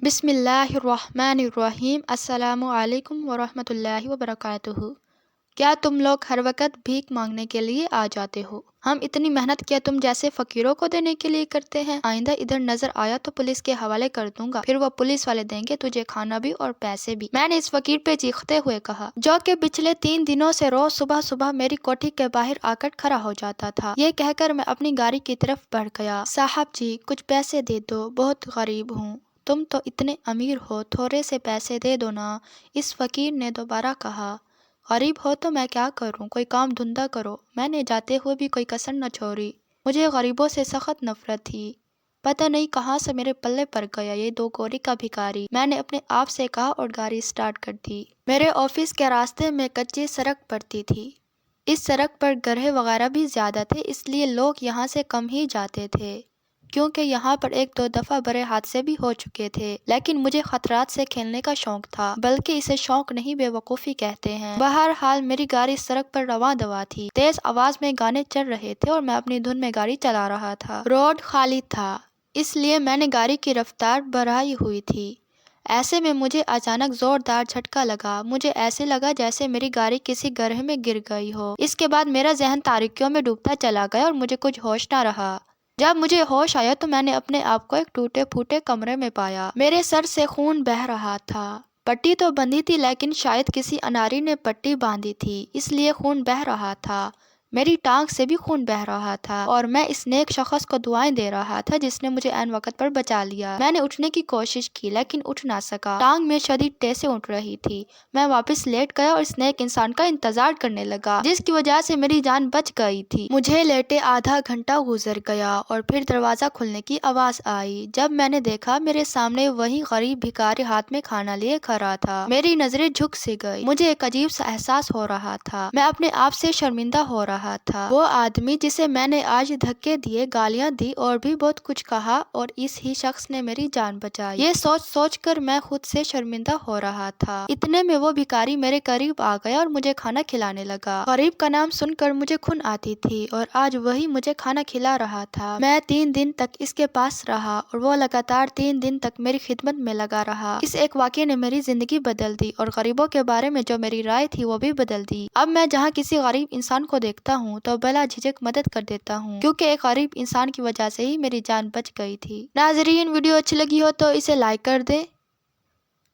بسم اللہ الرحمن الرحیم۔ السلام علیکم ورحمۃ اللہ وبرکاتہ۔ کیا تم لوگ ہر وقت بھیک مانگنے کے لیے آ جاتے ہو؟ ہم اتنی محنت کیا تم جیسے فقیروں کو دینے کے لیے کرتے ہیں؟ آئندہ ادھر نظر آیا تو پولیس کے حوالے کر دوں گا، پھر وہ پولیس والے دیں گے تجھے کھانا بھی اور پیسے بھی، میں نے اس فقیر پہ چیختے ہوئے کہا، جو کہ پچھلے 3 دنوں سے روز صبح صبح میری کوٹھی کے باہر آ کر کھڑا ہو جاتا تھا۔ یہ کہہ کر میں اپنی گاڑی کی طرف بڑھ گیا۔ صاحب جی کچھ پیسے دے دو، بہت غریب ہوں۔ تم تو اتنے امیر ہو، تھوڑے سے پیسے دے دو نا، اس فقیر نے دوبارہ کہا۔ غریب ہو تو میں کیا کروں، کوئی کام دھندا کرو۔ میں نے جاتے ہوئے بھی کوئی کسر نہ چھوڑی۔ مجھے غریبوں سے سخت نفرت تھی۔ پتہ نہیں کہاں سے میرے پلے پڑ گیا یہ 2 کوڑی کا بھکاری، میں نے اپنے آپ سے کہا اور گاڑی سٹارٹ کر دی۔ میرے آفس کے راستے میں کچی سڑک پڑتی تھی۔ اس سڑک پر گڑھے وغیرہ بھی زیادہ تھے، اس لیے لوگ یہاں سے کم ہی جاتے تھے، کیونکہ یہاں پر 1-2 دفعہ بڑے حادثے بھی ہو چکے تھے۔ لیکن مجھے خطرات سے کھیلنے کا شوق تھا، بلکہ اسے شوق نہیں بے وقوفی کہتے ہیں۔ بہرحال میری گاڑی سڑک پر رواں دواں تھی، تیز آواز میں گانے چل رہے تھے اور میں اپنی دھن میں گاڑی چلا رہا تھا۔ روڈ خالی تھا، اس لیے میں نے گاڑی کی رفتار بڑھائی ہوئی تھی۔ ایسے میں مجھے اچانک زوردار جھٹکا لگا۔ مجھے ایسے لگا جیسے میری گاڑی کسی گڑھے میں گر گئی ہو۔ اس کے بعد میرا ذہن تاریکیوں میں ڈوبتا چلا گیا اور مجھے کچھ ہوش نہ رہا۔ جب مجھے ہوش آیا تو میں نے اپنے آپ کو ایک ٹوٹے پھوٹے کمرے میں پایا۔ میرے سر سے خون بہہ رہا تھا۔ پٹی تو بندھی تھی، لیکن شاید کسی اناری نے پٹی باندھی تھی، اس لیے خون بہہ رہا تھا۔ میری ٹانگ سے بھی خون بہہ رہا تھا اور میں اس نیک شخص کو دعائیں دے رہا تھا جس نے مجھے عین وقت پر بچا لیا۔ میں نے اٹھنے کی کوشش کی لیکن اٹھ نہ سکا، ٹانگ میں شدید ٹیسیں اٹھ رہی تھی۔ میں واپس لیٹ گیا اور اس نیک انسان کا انتظار کرنے لگا جس کی وجہ سے میری جان بچ گئی تھی۔ مجھے لیٹے آدھا گھنٹہ گزر گیا اور پھر دروازہ کھلنے کی آواز آئی۔ جب میں نے دیکھا میرے سامنے وہی غریب بھکاری ہاتھ میں کھانا لیے کھڑا تھا۔ میری نظریں جھک سی گئی، مجھے ایک عجیب سا احساس ہو رہا تھا، میں اپنے آپ سے شرمندہ ہو رہا تھا۔ وہ آدمی جسے میں نے آج دھکے دیے، گالیاں دی اور بھی بہت کچھ کہا، اور اس ہی شخص نے میری جان بچائی، یہ سوچ سوچ کر میں خود سے شرمندہ ہو رہا تھا۔ اتنے میں وہ بھکاری میرے قریب آ گیا اور مجھے کھانا کھلانے لگا۔ غریب کا نام سن کر مجھے خون آتی تھی اور آج وہی مجھے کھانا کھلا رہا تھا۔ میں 3 دن تک اس کے پاس رہا اور وہ لگاتار 3 دن تک میری خدمت میں لگا رہا۔ اس ایک واقعے نے میری زندگی بدل دی اور غریبوں کے بارے میں جو میری رائے تھی وہ بھی بدل دی۔ اب میں جہاں کسی غریب انسان کو دیکھتا ہوں تو بلا جھجک مدد کر دیتا ہوں، کیونکہ ایک غریب انسان کی وجہ سے ہی میری جان بچ گئی تھی۔ ناظرین، ویڈیو اچھی لگی ہو تو اسے لائک کر دیں۔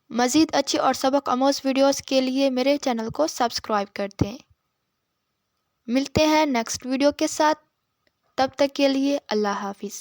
مزید اچھی اور سبق آموز ویڈیوز کے لیے میرے چینل کو سبسکرائب کر دیں۔ ملتے ہیں نیکسٹ ویڈیو کے ساتھ، تب تک کے لیے اللہ حافظ۔